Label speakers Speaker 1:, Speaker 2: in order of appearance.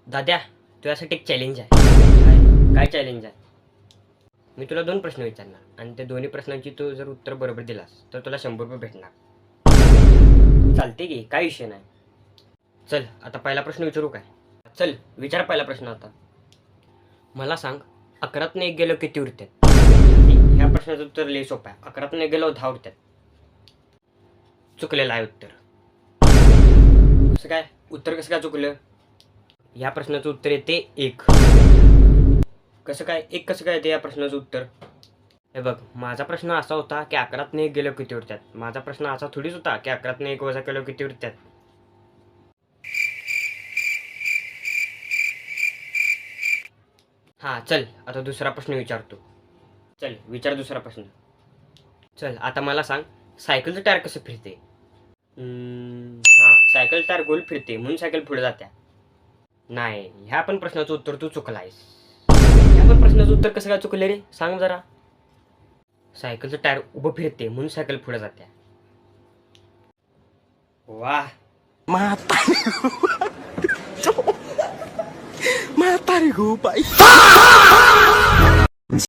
Speaker 1: दाद्या, तुझ्यासाठी एक चॅलेंज आहे. काय चॅलेंज आहे? मी तुला 2 प्रश्न विचारणार आणि त्या दोन्ही प्रश्नांची तू जर उत्तर बरोबर दिलास तर तुला 100 रुपये भेटणार. चालते की, काय विषय नाही. चल, आता पहिला प्रश्न विचारू काय? चल, विचार पहिला प्रश्न आता. मला सांग, 11तनं 1 गेलो किती उरतात? ह्या प्रश्नाचं उत्तर लय सोपं आहे. 11तनं 1 गेलो 10 उरतात. चुकलेलं आहे उत्तर. कसं काय? उत्तर कसं काय चुकलं? या प्रश्नाचं उत्तर येते 1. कसं काय? 1 कसं काय येते या प्रश्नाचं उत्तर? हे बघ, माझा प्रश्न असा होता की 11तनं 1 गेलो किती उरतात. माझा प्रश्न असा थोडीच होता की 11तनं 1 वजा केलो किती उरतात. हां, चल आता दुसरा प्रश्न विचारतो. चल, विचार दुसरा प्रश्न. चल, आता मला सांग, सायकलचं टायर कसं फिरते? हां, सायकल टायर गोल फिरते म्हणून सायकल पुढे जात्या. नाही, ह्या पण प्रश्नाचं उत्तर तू चुकला आहेस. ह्या पण प्रश्नाचं उत्तर कसं काय चुकलं रे? सांग जरा. सायकलचं टायर उभं फिरते म्हणून सायकल पुढे जात्या. वाह!
Speaker 2: Mata nih gue, Pak.